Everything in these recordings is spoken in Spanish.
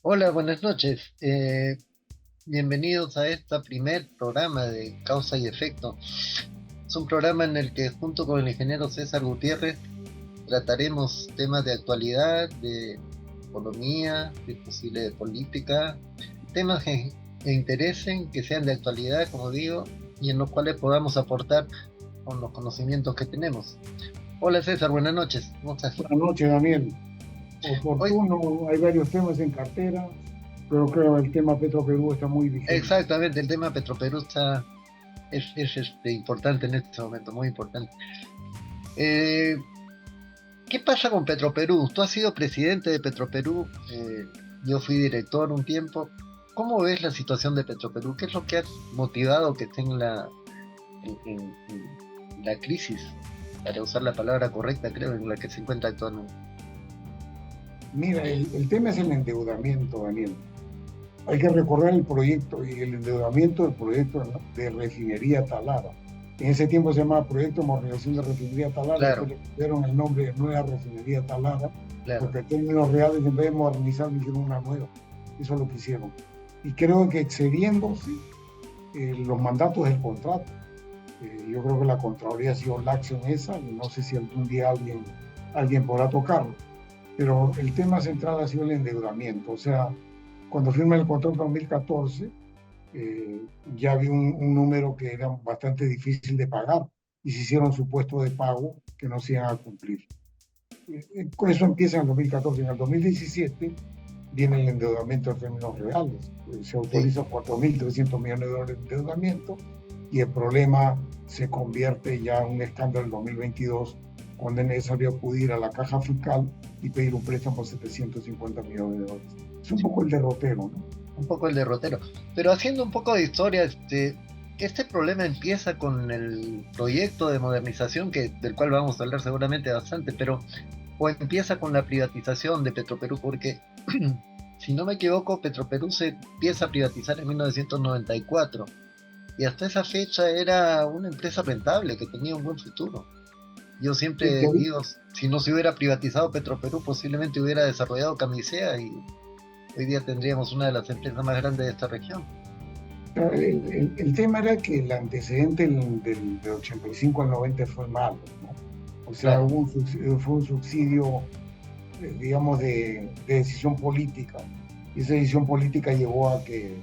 Hola, buenas noches. Bienvenidos a este primer programa de Causa y Efecto. Es un programa en el que junto con el ingeniero César Gutiérrez trataremos temas de actualidad, de economía, de posible de política, temas que interesen, que sean de actualidad, como digo, y en los cuales podamos aportar con los conocimientos que tenemos. Hola César, buenas noches. ¿Cómo estás? Buenas noches, Daniel. Hoy, Oportuno, hay varios temas en cartera, pero creo que el tema Petroperú está muy vigente. exactamente, el tema Petroperú es importante en este momento, muy importante. Eh, ¿Qué pasa con Petroperú? Tú has sido presidente de Petroperú, yo fui director un tiempo. ¿Cómo ves la situación de Petroperú? ¿Qué es lo que ha motivado que esté en la crisis, para usar la palabra correcta, creo, en la que se encuentra actualmente? Mira, el tema es el endeudamiento, Daniel. Hay que recordar el proyecto y el endeudamiento del proyecto de refinería Talara. En ese tiempo se llamaba Proyecto de Modernización de Refinería Talara, después Claro, le pusieron el nombre de Nueva Refinería Talara, claro. porque en términos reales, en vez de modernizar, le hicieron una nueva. Eso es lo que hicieron. Y creo que excediéndose los mandatos del contrato. Yo creo que la Contraloría ha sido laxa en esa y no sé si algún día alguien podrá tocarlo. Pero el tema central ha sido el endeudamiento. O sea, cuando firma el contrato en 2014, eh, ya había un número que era bastante difícil de pagar y se hicieron supuestos de pago que no se iban a cumplir. Con eso empieza en el 2014. En el 2017 viene el endeudamiento en términos reales. Se Sí. autoriza 4.300 millones de dólares de endeudamiento y el problema se convierte ya en un escándalo en 2022, cuando es necesario acudir a la caja fiscal y pedir un préstamo por 750 millones de dólares. Es un poco el derrotero, ¿no? Un poco el derrotero. Pero haciendo un poco de historia, este problema empieza con el proyecto de modernización del cual vamos a hablar seguramente bastante, pero o empieza con la privatización de Petroperú, porque si no me equivoco, Petroperú se empieza a privatizar en 1994 y hasta esa fecha era una empresa rentable que tenía un buen futuro. Yo Sí, siempre digo, si no se hubiera privatizado Petroperú, posiblemente hubiera desarrollado Camisea y hoy día tendríamos una de las empresas más grandes de esta región. el tema era que el antecedente del 85 al 90 fue malo, ¿no? O sea, Claro. fue un subsidio, digamos, de decisión política. Y esa decisión política llevó a que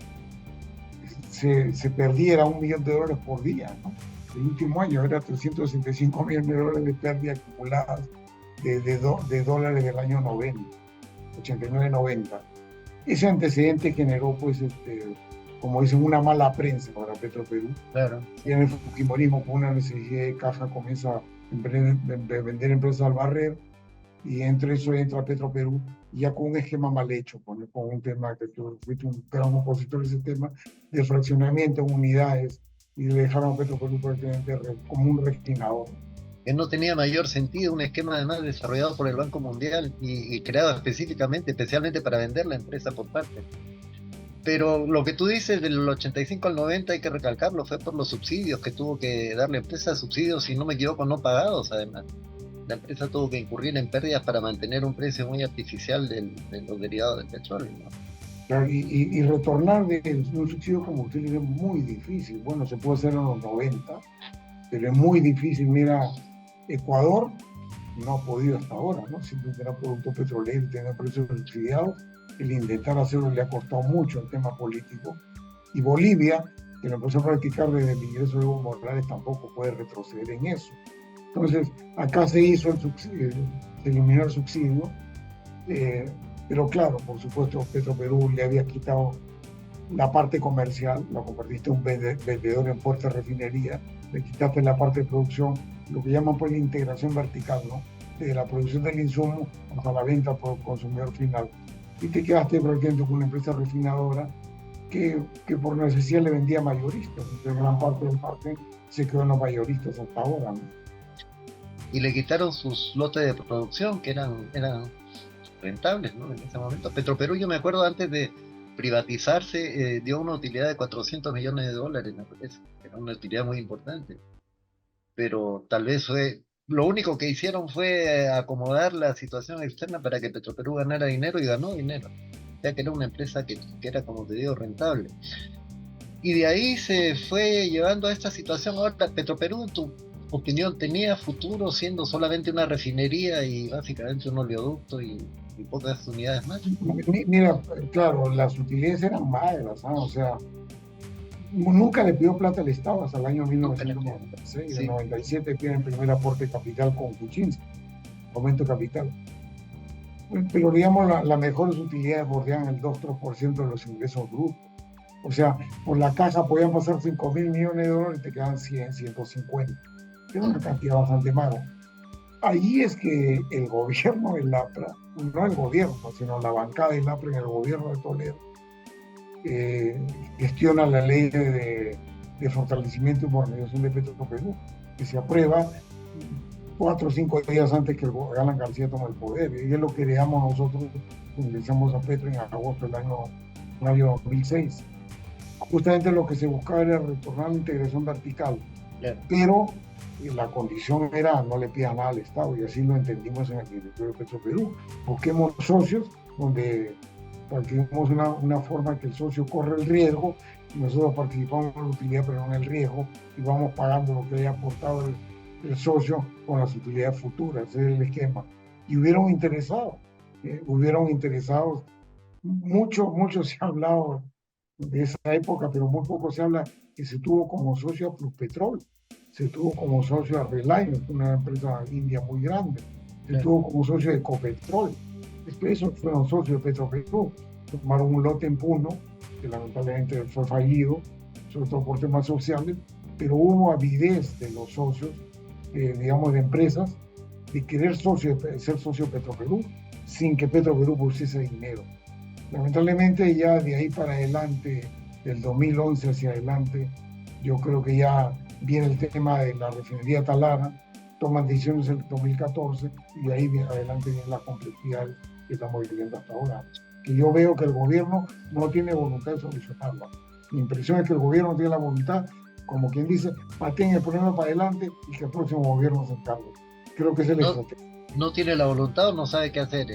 se perdiera 1 millón de dólares por día, ¿no? El último año era 365 millones de dólares de pérdida acumuladas de dólares del año 90, 89-90. Ese antecedente generó, pues, como dicen, una mala prensa para Petroperú. Claro. Y en el fujimorismo, con una necesidad de caja, comienza a vender empresas al barrer y entre eso entra Petroperú, ya con un esquema mal hecho, con un tema que tú fuiste un gran opositor de ese tema, de fraccionamiento en unidades, y le dejaron a Petroperú prácticamente como un refinador. Que no tenía mayor sentido, un esquema además desarrollado por el Banco Mundial y creado específicamente, especialmente para vender la empresa por parte. Pero lo que tú dices del 85 al 90 hay que recalcarlo, fue por los subsidios que tuvo que dar la empresa, subsidios, si no me equivoco, no pagados además. La empresa tuvo que incurrir en pérdidas para mantener un precio muy artificial de los derivados del petróleo, ¿no? Claro, y retornar de un subsidio como usted es muy difícil. Bueno, se puede hacer en los 90, pero es muy difícil. Mira, Ecuador no ha podido hasta ahora, ¿no? Siempre tendrá productos petroleros, tiene precios subsidiados. El intentar hacerlo le ha costado mucho el tema político. Y Bolivia, que lo empezó a practicar desde el ingreso de Evo Morales, tampoco puede retroceder en eso. Entonces, acá se hizo el subsidio, se eliminó el subsidio, eh, pero claro, por supuesto, Petroperú le había quitado la parte comercial, la convertiste en un vendedor en fuerte refinería, le quitaste la parte de producción, lo que llaman pues la integración vertical, ¿no? De la producción del insumo hasta la venta por el consumidor final. Y te quedaste prácticamente con una empresa refinadora que por necesidad le vendía mayoristas. Entonces, gran parte del parte se quedó en los mayoristas hasta ahora, ¿no? Y le quitaron sus lotes de producción que eran rentables, ¿no? En ese momento. Petroperú, yo me acuerdo antes de privatizarse, dio una utilidad de 400 millones de dólares, me parece. Era una utilidad muy importante. Pero tal vez lo único que hicieron fue acomodar la situación externa para que Petroperú ganara dinero y ganó dinero. ya que era una empresa que era, como te digo, rentable. Y de ahí se fue llevando a esta situación. Ahora, Petroperú, en tu opinión, ¿tenía futuro siendo solamente una refinería y básicamente un oleoducto y pocas unidades más? Mira, claro, las utilidades eran magras, ¿ah? O sea, nunca le pidió plata al Estado hasta el año Nunca le pidió. 1996. En el Sí, 97 pide el primer aporte de capital con Kuczynski, aumento de capital. Pero digamos, las mejores utilidades bordean el 2-3% de los ingresos brutos. O sea, por la caja podían pasar 5.000 millones de dólares y te quedan 100, 150. Era una cantidad bastante mala. Ahí es que el gobierno del APRA, no el gobierno, sino la bancada del APRA en el gobierno de Toledo, gestiona la ley de fortalecimiento y modernización de Petroperú, que se aprueba 4 o 5 días antes que Alan García tome el poder. Y es lo que dejamos nosotros cuando ingresamos a Petro en agosto del año 2006. Justamente lo que se buscaba era retornar la integración vertical, claro. Pero la condición era no le pidas nada al Estado, y así lo entendimos en el directorio de Petroperú. Busquemos socios donde practicamos una forma que el socio corre el riesgo y nosotros participamos en la utilidad pero no en el riesgo, y vamos pagando lo que haya aportado el socio con las utilidades futuras. Ese es el esquema. Y hubieron interesados, mucho se ha hablado de esa época, pero muy poco se habla que se tuvo como socio a Pluspetrol, se tuvo como socio a Reliance, una empresa india muy grande, se tuvo como socio de Ecopetrol. Esos fueron socios de Petroperú. Tomaron un lote en Puno, que lamentablemente fue fallido, sobre todo por temas sociales, pero hubo avidez de los socios, digamos, de empresas, de querer ser socio de Petroperú, sin que Petroperú pusiese dinero. Lamentablemente ya de ahí para adelante, del 2011 hacia adelante, yo creo que ya viene el tema de la refinería Talara, toman decisiones en el 2014 y de ahí adelante viene la complejidad que estamos viviendo hasta ahora. Que yo veo que el gobierno no tiene voluntad de solucionarla. Mi impresión es que el gobierno tiene la voluntad, como quien dice, pateen el problema para adelante y que el próximo gobierno se encargue. Creo que es el estrategia. No tiene la voluntad o no sabe qué hacer.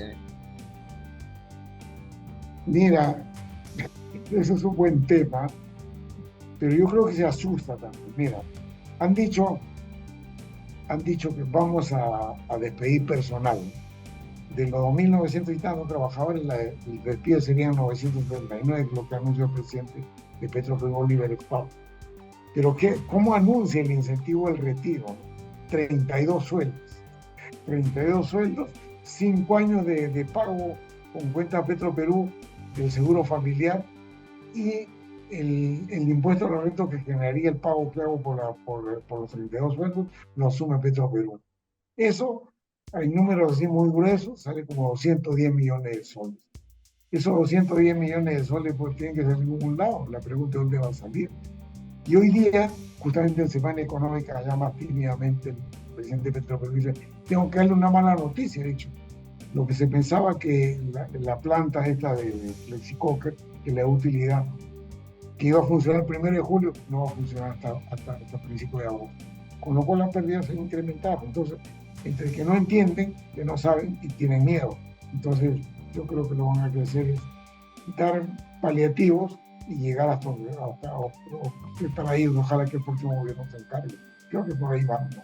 Mira, ese es un buen tema, pero yo creo que se asusta también. Mira, han dicho que vamos a despedir personal. De los 2.900 y tantos trabajadores, el despido serían 939, lo que anuncia el presidente de Petroperú, Oliver Spark. Pero ¿cómo anuncia el incentivo del retiro? 32 sueldos. 32 sueldos, 5 años de pago con cuenta Petroperú del seguro familiar y el impuesto al rento que generaría el pago que hago por los 32 sueldos, lo asume Petroperú. Eso, hay números así muy gruesos, sale como 210 millones de soles. Esos 210 millones de soles pues tienen que salir de algún lado. La pregunta es dónde van a salir. Y hoy día, justamente en Semana Económica, ya más tímidamente el presidente Petroperú dice, tengo que darle una mala noticia, de hecho. Lo que se pensaba que la planta esta de Flexicoker, que le da utilidad, que iba a funcionar el 1 de julio, no va a funcionar hasta principios de agosto. Con lo cual las pérdidas se han incrementado. Entonces, entre que no entienden, que no saben y tienen miedo. Entonces, yo creo que lo van a hacer es dar paliativos y llegar hasta estar ahí. Ojalá que el próximo gobierno se encargue. Creo que por ahí vamos,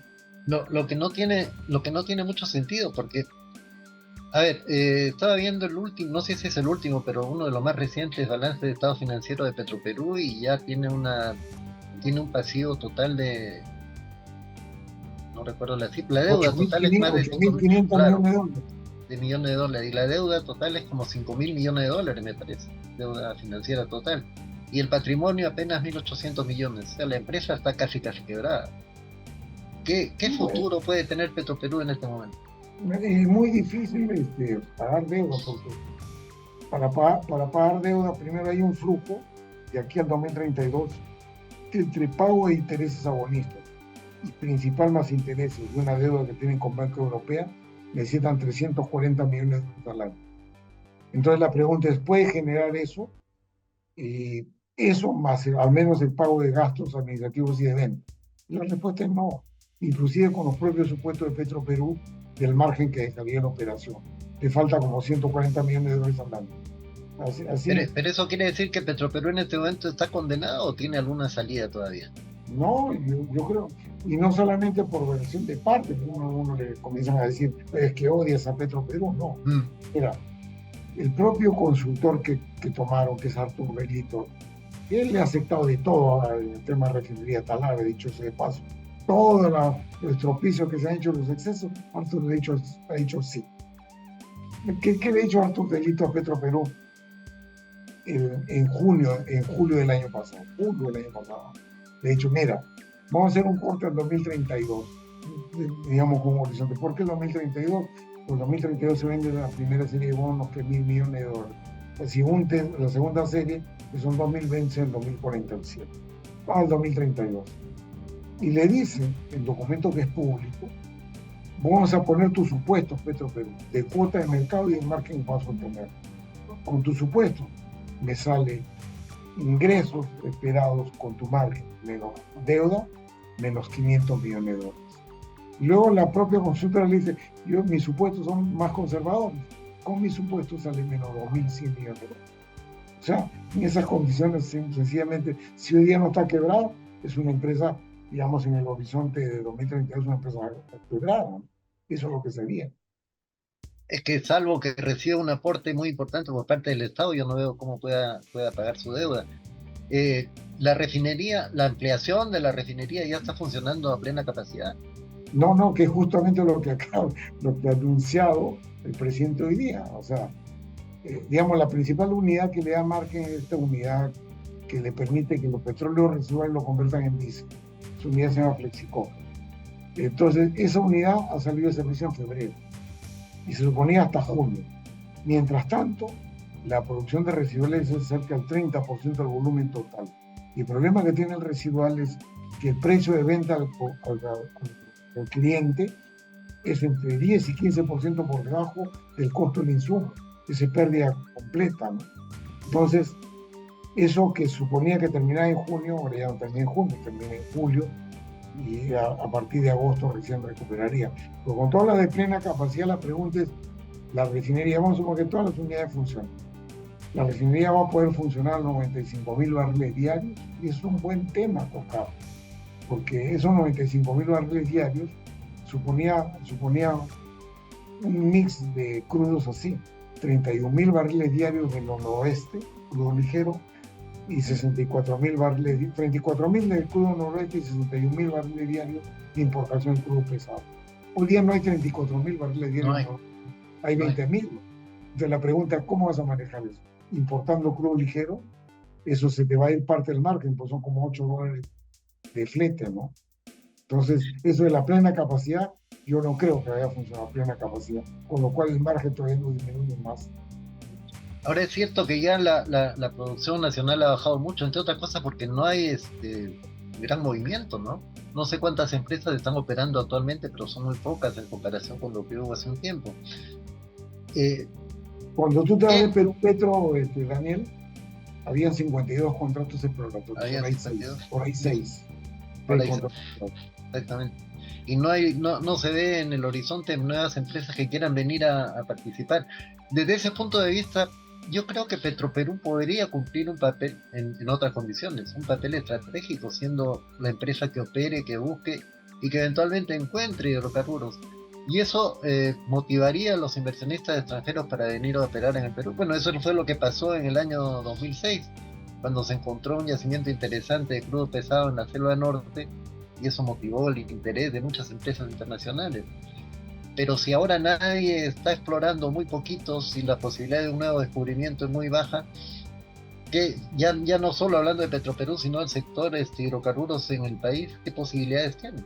¿no? Lo que no tiene mucho sentido, porque a ver, estaba viendo el último, no sé si es el último, pero uno de los más recientes balances de estado financiero de Petroperú, y ya tiene un pasivo total de, no recuerdo la cifra, la deuda total es más de 8.500 claro, millones de dólares. y la deuda total es como 5.000 millones de dólares, me parece, deuda financiera total, y el patrimonio apenas 1.800 millones, o sea, la empresa está casi quebrada. ¿Qué futuro puede tener Petroperú en este momento? Es muy difícil pagar deuda, porque para pagar deuda primero hay un flujo de aquí al 2032 entre pago de intereses abonistas y principal más intereses de una deuda que tienen con Banca Europea, necesitan 340 millones de dólares al año. Entonces la pregunta es, ¿puede generar eso? Eso más al menos el pago de gastos administrativos y de venta. La respuesta es no. Inclusive con los propios supuestos de Petroperú, del margen que dejaría la operación. Le falta como 140 millones de dólares al año. Pero eso quiere decir que Petroperú en este momento está condenado o tiene alguna salida todavía. No, yo creo, y no solamente por versión de parte, uno le comienzan a decir, es que odias a Petroperú, no. Mira, el propio consultor que tomaron, que es Artur Belito, él le ha aceptado de todo ahora en el tema de refinería Talar, he dicho ese de paso. Todos los estropicios que se han hecho, los excesos, Artur ha dicho sí. ¿Qué le ha dicho Artur Belito a Petroperú en julio del año pasado? De hecho, mira, vamos a hacer un corte al 2032, digamos con un horizonte. ¿Por qué el 2032? Pues el 2032 se vende la primera serie de bonos que es $1.000 millones. El siguiente, la segunda serie, que son 2020, el 2047. Al 2032. Y le dice, el documento que es público, vamos a poner tus supuestos, Petroperú, de cuota de mercado y el margen que vas a obtener. Con tus supuestos, me sale ingresos esperados con tu margen, menos deuda, menos $500 millones. Y luego la propia consultora le dice, mis supuestos son más conservadores, con mis supuestos sale menos $2.100 millones. O sea, en esas condiciones, sencillamente, si hoy día no está quebrado, es una empresa, digamos, en el horizonte de 2032, es una empresa quebrada, ¿no? Eso es lo que sería. Es que salvo que reciba un aporte muy importante por parte del Estado, yo no veo cómo pueda pagar su deuda. La refinería, la ampliación de la refinería ya está funcionando a plena capacidad. No, que es justamente lo que ha anunciado el presidente hoy día. O sea, digamos, la principal unidad que le da margen es esta unidad que le permite que los petróleos residuales lo conviertan en diésel. Su unidad se llama Flexico. Entonces, esa unidad ha salido de servicio en febrero y se suponía hasta junio. Mientras tanto, la producción de residuales es cerca del 30% del volumen total. Y el problema que tiene el residual es que el precio de venta al cliente es entre 10 y 15% por debajo del costo del insumo. Esa pérdida completa, ¿no? Entonces, eso que suponía que terminaba en junio, ahora ya no termina en junio, termina en julio, y a partir de agosto recién recuperaría. Pero con todas las de plena capacidad, la pregunta es, la refinería, vamos a suponer que todas las unidades funcionan. La refinería va a poder funcionar a 95.000 barriles diarios, y es un buen tema tocar, porque esos 95.000 barriles diarios suponía un mix de crudos así, 31.000 barriles diarios de lo noroeste, crudo ligero, y 64.000 barriles, 34.000 de crudo noroeste y 61.000 barriles diarios de importación de crudo pesado. Hoy día no hay 34.000 barriles diarios, no hay 20.000. Entonces la pregunta es, ¿cómo vas a manejar eso? Importando crudo ligero, eso se te va a ir parte del margen, pues son como $8 de flete, ¿no? Entonces, eso de la plena capacidad, yo no creo que vaya a funcionar a plena capacidad, con lo cual el margen todavía no disminuye más. Ahora es cierto que ya la producción nacional ha bajado mucho, entre otras cosas porque no hay gran movimiento, ¿no? No sé cuántas empresas están operando actualmente, pero son muy pocas en comparación con lo que hubo hace un tiempo. Cuando tú te vas de Perú Petro, Daniel, habían 52 contratos exploratorios, por ahí 6. Exactamente. Y no se ve en el horizonte nuevas empresas que quieran venir a participar. Desde ese punto de vista, yo creo que Petroperú podría cumplir un papel en otras condiciones, un papel estratégico, siendo la empresa que opere, que busque y que eventualmente encuentre hidrocarburos. Y eso motivaría a los inversionistas extranjeros para venir a operar en el Perú. Bueno, eso fue lo que pasó en el año 2006, cuando se encontró un yacimiento interesante de crudo pesado en la selva norte, y eso motivó el interés de muchas empresas internacionales. Pero si ahora nadie está explorando, muy poquitos, y la posibilidad de un nuevo descubrimiento es muy baja, que ya no solo hablando de Petroperú, sino del sector hidrocarburos en el país, ¿qué posibilidades tiene?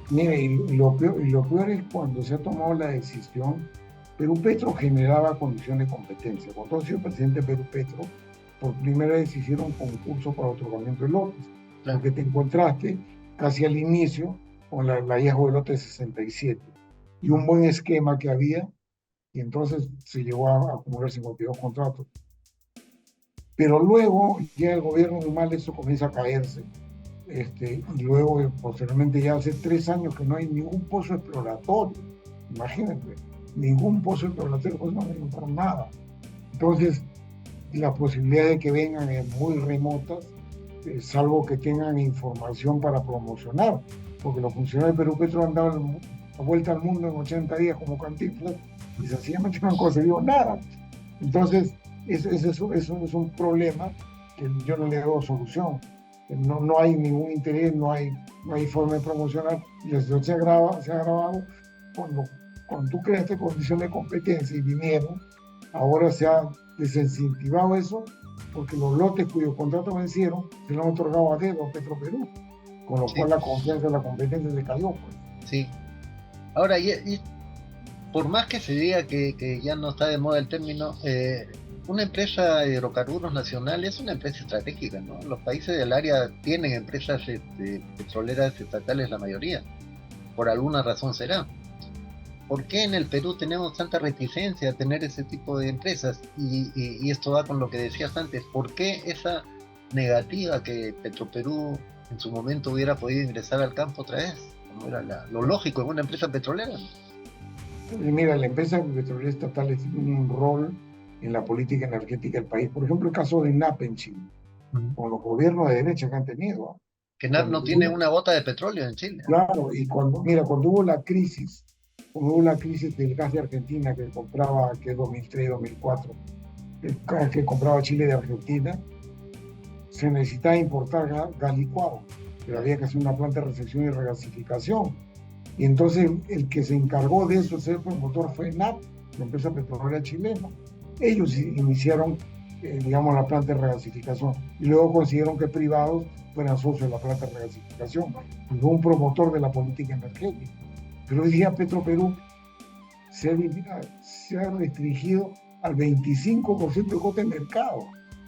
Mire, y lo peor es cuando se ha tomado la decisión. Perú Petro generaba condiciones de competencia. Cuando ha sido presidente de Perú Petro, por primera vez hicieron concurso para otorgamiento de lotes, claro, porque te encontraste casi al inicio con el hallazgo del lote 67 y un buen esquema que había, y entonces se llegó a acumular 52 contratos. Pero luego ya el gobierno normal, eso comienza a caerse, y luego posteriormente ya hace 3 años que no hay ningún pozo exploratorio, imagínate, ningún pozo exploratorio, pues no hay nada. Entonces y las posibilidades de que vengan es muy remotas, salvo que tengan información para promocionar, porque los funcionarios de Perú Petro han dado la vuelta al mundo en 80 días como Cantinflas y sencillamente no han conseguido nada. Entonces, eso es un problema que yo no le doy solución. No hay ningún interés, no hay forma de promocionar, y la situación se ha agravado cuando tú creaste condiciones de competencia y vinieron, ahora se ha desincentivado eso, porque los lotes cuyos contratos vencieron se lo han otorgado a dedo a Petroperú, con lo Sí, cual la confianza de la competencia se cayó, pues. sí. Ahora, y por más que se diga que ya no está de moda el término, una empresa de hidrocarburos nacional es una empresa estratégica, ¿no? Los países del área tienen empresas petroleras estatales, la mayoría, por alguna razón será. ¿Por qué en el Perú tenemos tanta reticencia a tener ese tipo de empresas? Y esto va con lo que decías antes. ¿Por qué esa negativa que Petroperú en su momento hubiera podido ingresar al campo otra vez? Como era lo lógico en una empresa petrolera. Y mira, la empresa petrolera estatal tiene un rol en la política energética del país. Por ejemplo, el caso de NAP en Chile, con los gobiernos de derecha que han tenido. Que NAP Cuando no tiene hubo, una gota de petróleo en Chile. claro, y mira, cuando hubo la crisis del gas de Argentina que compraba, que es 2003, 2004, el gas que compraba Chile de Argentina, se necesitaba importar gas licuado, pero había que hacer una planta de recepción y regasificación. Y entonces el que se encargó de eso, ser promotor, fue NAP, la empresa petrolera chilena. Ellos iniciaron, digamos, la planta de regasificación y luego consiguieron que privados fueran socios de la planta de regasificación. Fue un promotor de la política energética. Pero hoy día Petroperú se ha restringido al 25% de cuota de mercado.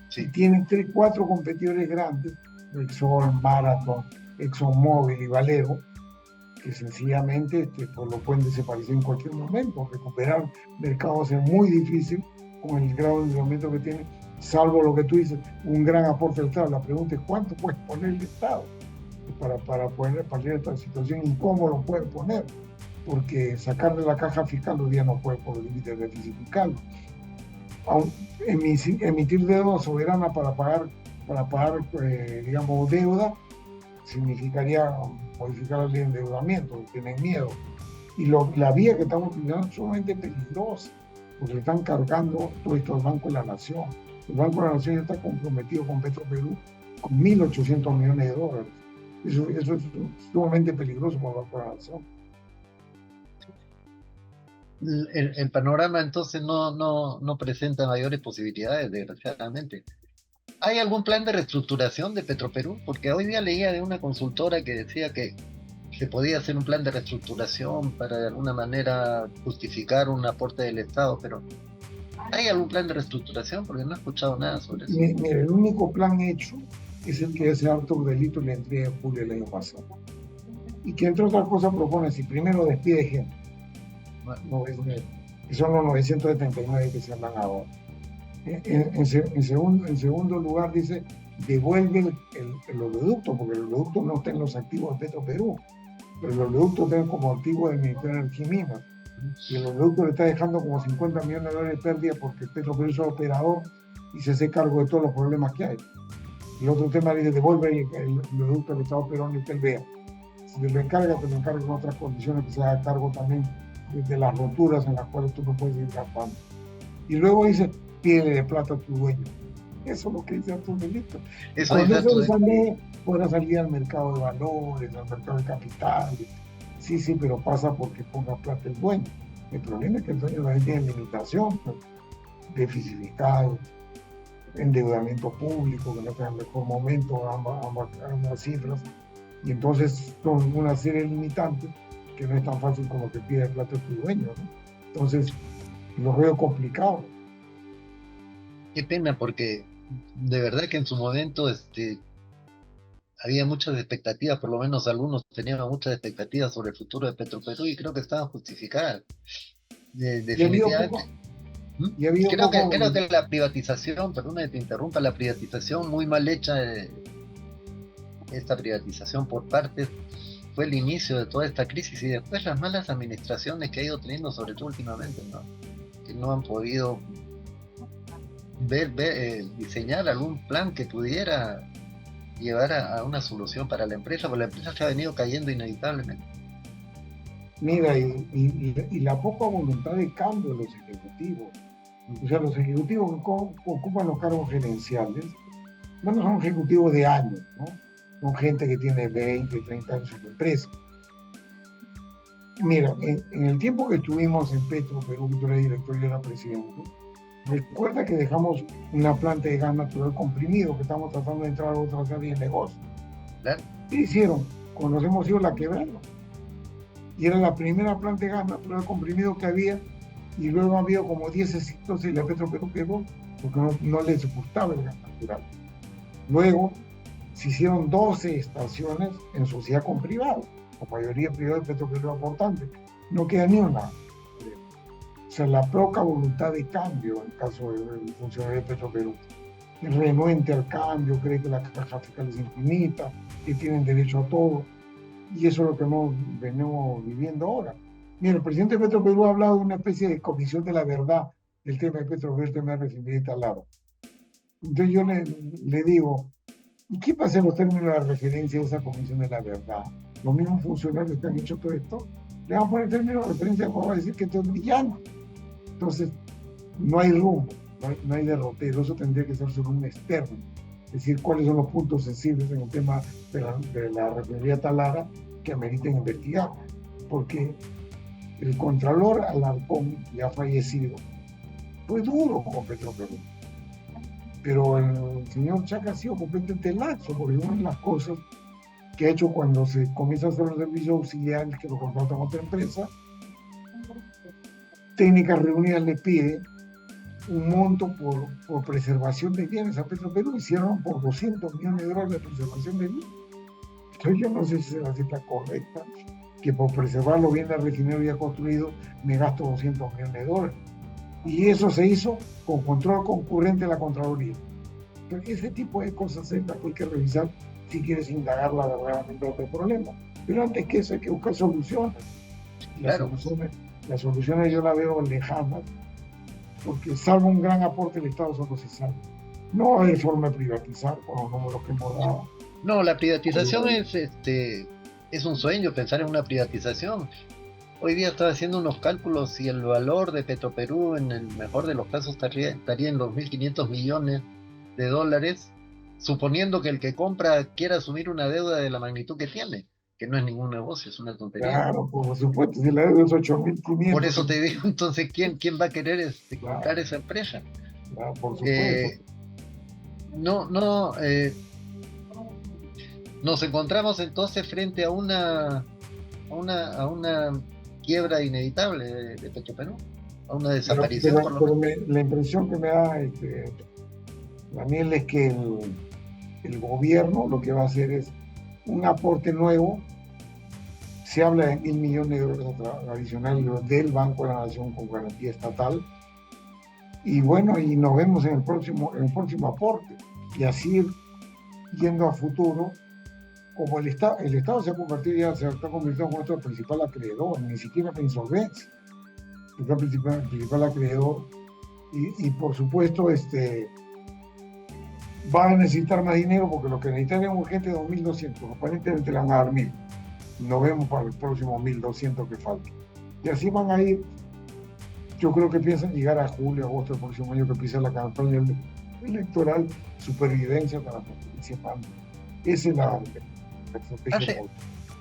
Sí. Y tienen 4 competidores grandes, Exxon, Marathon, ExxonMobil y Valero, que sencillamente pues, lo pueden desaparecer en cualquier momento. Recuperar mercados es muy difícil con el grado de endeudamiento que tiene, salvo lo que tú dices, un gran aporte del Estado. La pregunta es cuánto puede poner el Estado para poder partir de esta situación y cómo lo puede poner, porque sacar de la caja fiscal hoy día no puede por el límite de déficit fiscal. Emitir deuda soberana para pagar digamos, deuda significaría modificar la ley de endeudamiento, tienen miedo. Y la vía que estamos utilizando es sumamente peligrosa, porque le están cargando todo esto al Banco de la Nación. El Banco de la Nación ya está comprometido con Petroperú con $1.800 millones. Eso es sumamente peligroso para el Banco de la Nación. El panorama entonces no presenta mayores posibilidades, desgraciadamente. ¿Hay algún plan de reestructuración de Petroperú? Porque hoy día leía de una consultora que decía que se podía hacer un plan de reestructuración para de alguna manera justificar un aporte del Estado, pero ¿hay algún plan de reestructuración? Porque no he escuchado nada sobre eso. Mira, el único plan hecho es el que hace Arturo Delito le entrega en julio del año pasado. Y que entre otras cosas propone, si primero despide gente, que son los 979 que se andan ahora. En segundo lugar dice, devuelve el oleoducto, porque el oleoducto no está en los activos de Petroperú, pero el oleoducto está como activo del Ministerio de Energía y Minas. Y el oleoducto le está dejando como $50 millones de pérdida porque Petroperú es operador y se hace cargo de todos los problemas que hay. El otro tema dice, devuelve el oleoducto al Estado peruano y que él vea. Si te lo encarga en otras condiciones, que se haga cargo también de las roturas en las cuales tú no puedes ir gastando. Y luego dice, pídele de plata a tu dueño. Eso es lo que dice Arturo Delito. Cuando eso sale, podrá salir al mercado de valores, al mercado de capitales. Sí, pero pasa porque ponga plata el dueño. El problema es que el dueño también tiene limitación, pues, déficit fiscal, endeudamiento público, que no está en el mejor momento, ambas cifras. Y entonces son una serie de limitantes que no es tan fácil como que pide plata a tu dueño, ¿no? Entonces, lo veo complicado. Qué pena, porque de verdad que en su momento había muchas expectativas, por lo menos algunos tenían muchas expectativas sobre el futuro de Petroperú y creo que estaban justificadas. Definitivamente. Creo que la privatización, perdona que te interrumpa, la privatización muy mal hecha, esta privatización por partes, fue el inicio de toda esta crisis y después las malas administraciones que ha ido teniendo, sobre todo últimamente, ¿no? Que no han podido diseñar algún plan que pudiera llevar a una solución para la empresa, porque la empresa se ha venido cayendo inevitablemente. Mira, y la poca voluntad de cambio de los ejecutivos. O sea, los ejecutivos que ocupan los cargos gerenciales, bueno, son ejecutivos de años, ¿no? Son gente que tiene 20, 30 años en la empresa. Mira, en el tiempo que estuvimos en Petro Perú, que tú eres director y yo era presidente, recuerda que dejamos una planta de gas natural comprimido, que estamos tratando de entrar a otras áreas de negocio. Claro. ¿Qué hicieron? Cuando nos hemos ido la quebraron. Y era la primera planta de gas natural comprimido que había, y luego ha habido como 10 éxitos y la Petro Perú quebró, porque no les gustaba el gas natural. Luego se hicieron 12 estaciones en sociedad con privado, la mayoría privada de Petro Perú aportante. No queda ni una. O sea, la poca voluntad de cambio en el caso del funcionario de Petro Perú. Es renuente al cambio, cree que la caja fiscal es infinita, que tienen derecho a todo. Y eso es lo que venimos viviendo ahora. Mira, el presidente de Petro Perú ha hablado de una especie de comisión de la verdad del tema de Petro Perú, el tema de refinería de Talara. Entonces yo le digo, ¿y qué pasa en los términos de la referencia de esa comisión de la verdad? Los mismos funcionarios que han hecho todo esto, le van a poner términos de referencia como va a decir que esto es villano. Entonces, no hay rumbo, no hay derrotero, eso tendría que ser sobre un externo. Es decir, cuáles son los puntos sensibles en el tema de la refinería Talara que ameriten investigar. Porque el Contralor Alarcón, ya fallecido, fue duro con Petro Perú. Pero el señor Chaca ha sido completamente laxo, porque una de las cosas que ha hecho cuando se comienza a hacer los servicios auxiliares que lo contratan a otra empresa, Técnicas Reunidas le pide un monto por preservación de bienes a Petro Perú, hicieron por $200 millones de preservación de bienes. Entonces yo no sé si es la cifra correcta, que por preservar los bienes refineros ya construidos me gasto $200 millones. Y eso se hizo con control concurrente de la Contraloría. Entonces, ese tipo de cosas hay que revisar si quieres indagarla verdaderamente otro problema. Pero antes que eso hay que buscar soluciones. Claro. Las soluciones yo las veo lejanas, porque salvo un gran aporte del Estado solo se salva. No hay forma de privatizar con los números que hemos dado. No, la privatización es un sueño, pensar en una privatización. Hoy día estaba haciendo unos cálculos y el valor de Petroperú en el mejor de los casos estaría en los $1.500 millones, suponiendo que el que compra quiera asumir una deuda de la magnitud que tiene, que no es ningún negocio, es una tontería. Claro, por supuesto, si la deuda es 8.500. Por eso te digo, entonces, ¿quién va a querer comprar esa empresa? Claro, por supuesto. Nos encontramos entonces frente a una quiebra inevitable de Petroperú, a una desaparición. Pero la impresión que me da, Daniel, es que el gobierno lo que va a hacer es un aporte nuevo. Se habla de $1.000 millones adicionales del Banco de la Nación con garantía estatal. Y bueno, y nos vemos en el próximo aporte. Y así yendo a futuro, como el Estado se está convirtiendo en nuestro principal acreedor, ni siquiera en insolvencia, es el principal acreedor, y por supuesto va a necesitar más dinero, porque lo que necesitan es urgente 2.200, aparentemente le van a dar 1.000, nos vemos para el próximo 1.200 que falta, y así van a ir. Yo creo que piensan llegar a julio, agosto del próximo año, que empieza la campaña electoral, supervivencia para participar. Esa es la estrategia.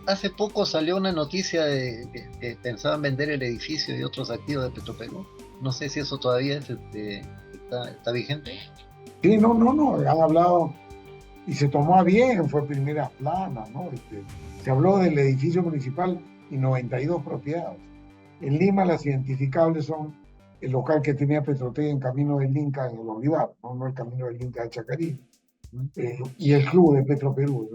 Hace poco salió una noticia de que pensaban vender el edificio y otros activos de Petroperú. No sé si eso todavía está vigente. Sí, no, han hablado y se tomó a bien, fue primera plana, ¿no? Se habló del edificio principal y 92 propiedades. En Lima las identificables son el local que tenía Petrotec en Camino del Inca en el Olivar, no el Camino del Inca de Chacarí, y el club de Petroperú.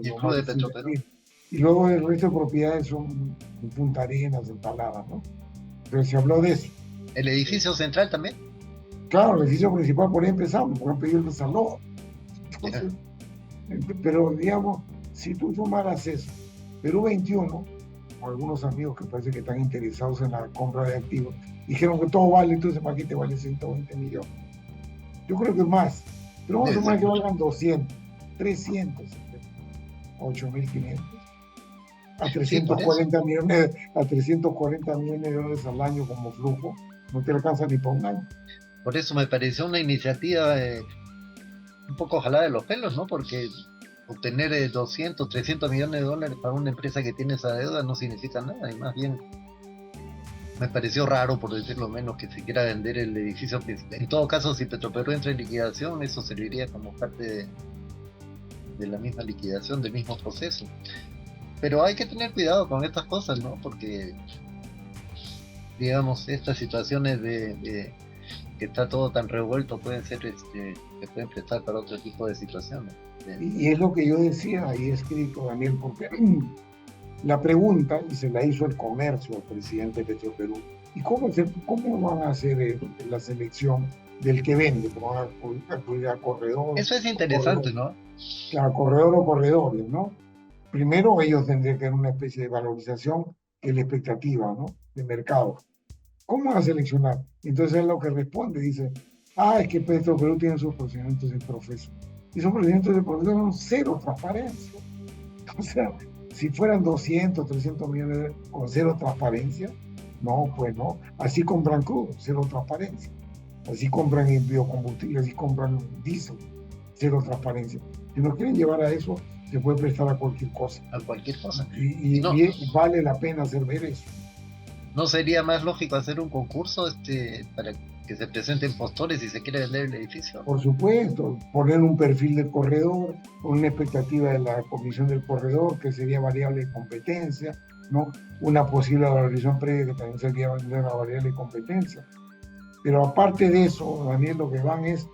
Y luego el resto de propiedades son en Punta Arenas, en Talara, ¿no? Pero se habló de eso. ¿El edificio central también? Claro, el edificio principal por ahí empezamos, por ejemplo, el desalojo. Pero digamos, si tú sumaras eso, Perú 21, algunos amigos que parece que están interesados en la compra de activos, dijeron que todo vale, entonces ¿para qué te vale 120 millones? Yo creo que más. Pero vamos a Debe ser suponer que mucho. valgan 200, 300, 8.500. A Sí, por trescientos eso. cuarenta millones, a 340 millones de dólares al año como flujo, no te alcanza ni para un año. Por eso me pareció una iniciativa un poco jalada de los pelos, ¿no? Porque obtener 200, 300 millones de dólares para una empresa que tiene esa deuda no significa nada, y más bien me pareció raro, por decirlo menos, que se quiera vender el edificio principal. En todo caso, si Petroperú entra en liquidación, eso serviría como parte de la misma liquidación, del mismo proceso. Pero hay que tener cuidado con estas cosas, ¿no? Porque, digamos, estas situaciones de que está todo tan revuelto pueden ser, se pueden prestar para otro tipo de situaciones. Y es lo que yo decía ahí escrito, Daniel, porque la pregunta, y se la hizo el comercio al presidente de Petroperú, ¿y cómo van a hacer la selección del que vende? ¿Cómo van a acudir a corredor, Eso es corredor, interesante, ¿no? a corredor o corredores, ¿no? Primero ellos tendrían que tener una especie de valorización que la expectativa, ¿no? De mercado. ¿Cómo van a seleccionar? Entonces es lo que responde, dice, es que Petroperú tiene sus procedimientos de proceso. Y esos procedimientos de proceso son cero transparencia. O sea, si fueran 200, 300 millones con cero transparencia, no, pues no. Así compran crudo, cero transparencia. Así compran biocombustibles, así compran diésel, cero transparencia. Si nos quieren llevar a eso, se puede prestar a cualquier cosa. A cualquier cosa. Y, No, y, y vale la pena hacer ver eso. ¿no sería más lógico hacer un concurso para que se presenten postores si se quiere vender el edificio? Por supuesto, poner un perfil del corredor, una expectativa de la comisión del corredor, que sería variable de competencia, ¿no? Una posible valorización previa que también sería una variable de competencia. Pero aparte de eso, Daniel, lo que van es,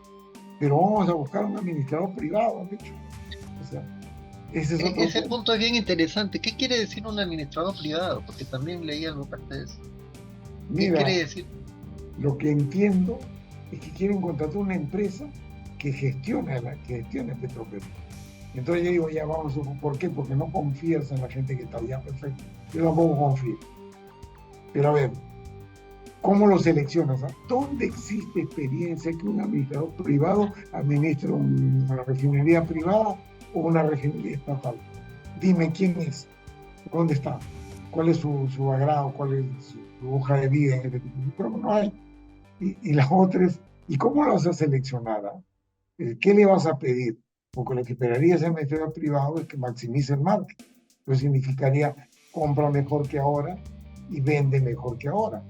pero vamos a buscar un administrador privado, han dicho. O sea, ese es otro Ese tema. punto es bien interesante. ¿Qué quiere decir un administrador privado? Porque también leí algo parte de eso. ¿Qué quiere Mira, decir? lo que entiendo es que quieren contratar una empresa que gestione Petroperú. Entonces yo digo, ya vamos, ¿por qué? Porque no confías en la gente que está allá, perfecto. Yo tampoco confío. Pero a ver, ¿cómo lo seleccionas? ¿Dónde existe experiencia que un administrador privado administre una refinería privada o una refinería estatal? Dime quién es, dónde está, cuál es su agrado, cuál es su hoja de vida en este tipo. Pero no hay. Y la otra es, ¿y cómo lo vas a seleccionar? ¿Qué le vas a pedir? Porque lo que esperaría ese administrador privado es que maximice el margen. Eso significaría compra mejor que ahora y vende mejor que ahora.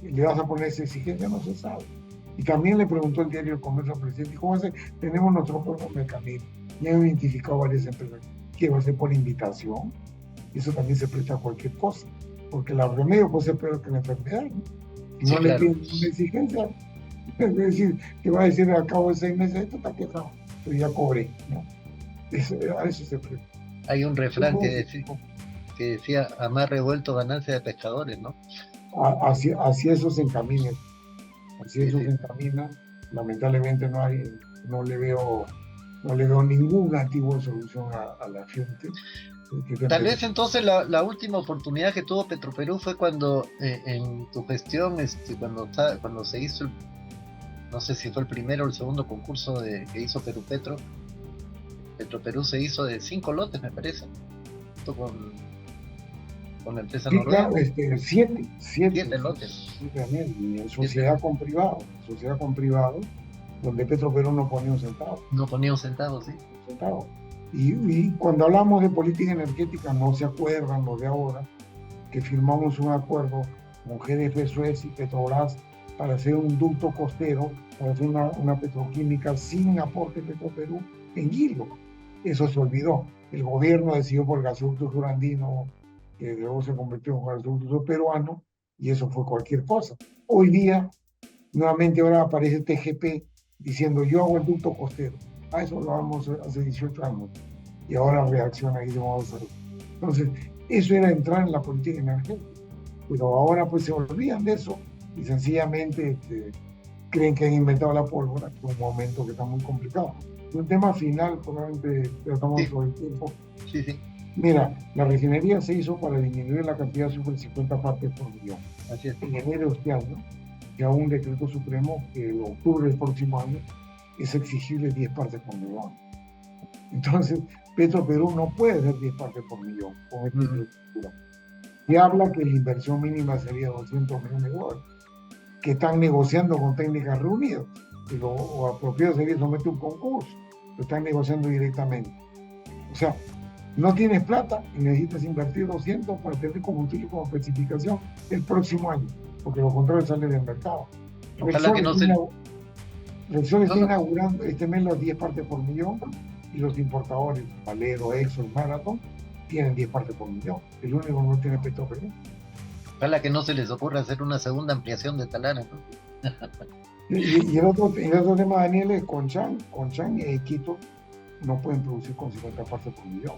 Le vas a poner esa exigencia, no se sabe. Y también le preguntó el diario El Comercio al presidente, ¿cómo hace? Tenemos nuestro propio mecanismo. Ya he identificado varias empresas. ¿Qué va a ser por invitación? Eso también se presta a cualquier cosa. Porque el remedio puede ser peor que la enfermedad, ¿no? Si Sí, no le claro. piden una exigencia, es decir, que va a decir al cabo de 6 meses, esto está quejado, pero ya cobré, ¿no? A eso se presta. Hay un refrán que decía, a mar revuelto ganancia de pescadores, ¿no? Hacia eso se encamina. Así Sí, eso sí. se encamina. Lamentablemente no le veo ninguna tipo de solución a la gente. Tal vez entonces la última oportunidad que tuvo Petroperú fue cuando en tu gestión, cuando se hizo, no sé si fue el primero o el segundo concurso que hizo Petro, Petroperú se hizo de 5 lotes, me parece, junto con la empresa Sí, noruega. claro, siete 7 lotes. y en sociedad con privado, donde Petroperú no ponía un centavo. No ponía un centavo, sí. Centavo. Y cuando hablamos de política energética, no se acuerdan los de ahora, que firmamos un acuerdo con GDF Suez y Petrobras para hacer un ducto costero, para hacer una petroquímica sin aporte de Petroperú en Guillo. Eso se olvidó. El gobierno decidió por el gasoducto surandino, que luego se convirtió en un gasoducto peruano, y eso fue cualquier cosa. Hoy día, nuevamente ahora aparece TGP diciendo yo hago el ducto costero. Eso lo hagamos hace 18 años. Y ahora reacciona y vamos a hacer. Entonces, eso era entrar en la política energética. Pero ahora pues se olvidan de eso y sencillamente creen que han inventado la pólvora en un momento que está muy complicado. Un tema final, probablemente tratamos sobre el tiempo. Sí, sí. Mira, la refinería se hizo para disminuir la cantidad de azúcar en 50 partes por millón. Así es. En enero de este año, ya un decreto supremo que en octubre del próximo año es exigible 10 partes por millón. Entonces, Petroperú no puede ser 10 partes por millón con esta infraestructura. Y habla que la inversión mínima sería 200 millones de dólares, que están negociando con Técnicas Reunidas. Y lo apropiado sería someter un concurso. Lo están negociando directamente. O sea, no tienes plata y necesitas invertir 200 para tener combustible como especificación el próximo año, porque los controles salen del mercado. Ojalá que no se... Repsol está inaugurando este mes los 10 partes por millón y los importadores, Valero, Exxon, Marathon, tienen 10 partes por millón. El único que no tiene Petroperú. Ojalá que no se les ocurra hacer una segunda ampliación de Talana, ¿no? Y el otro tema, Daniel, es Conchán y Quito no pueden producir con 50 partes por millón.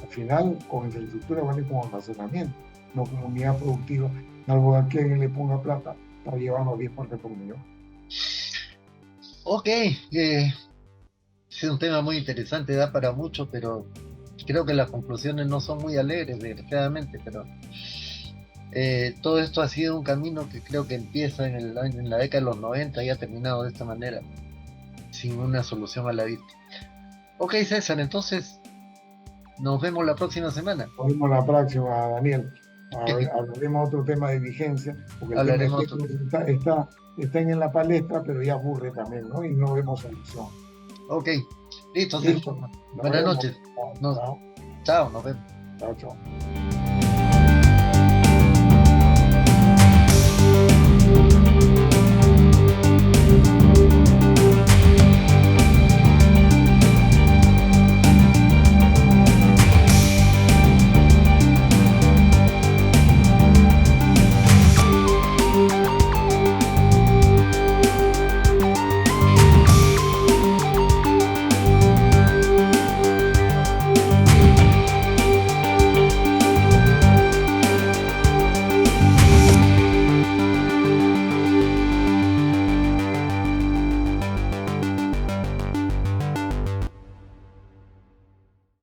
Al final, con infraestructura vale como almacenamiento, no como unidad productiva, salvo que alguien le ponga plata para llevarnos 10 partes por millón. Ok, es un tema muy interesante, da para mucho, pero creo que las conclusiones no son muy alegres, desgraciadamente, pero todo esto ha sido un camino que creo que empieza en la década de los 90 y ha terminado de esta manera, sin una solución a la vista. Ok, César, entonces nos vemos la próxima semana. Nos vemos la próxima, Daniel. Hablaremos otro tema de vigencia, porque el tema está en la palestra, pero ya aburre también, ¿no? Y no vemos solución. Ok, listo. Buenas noches. Chao, nos vemos. Chao.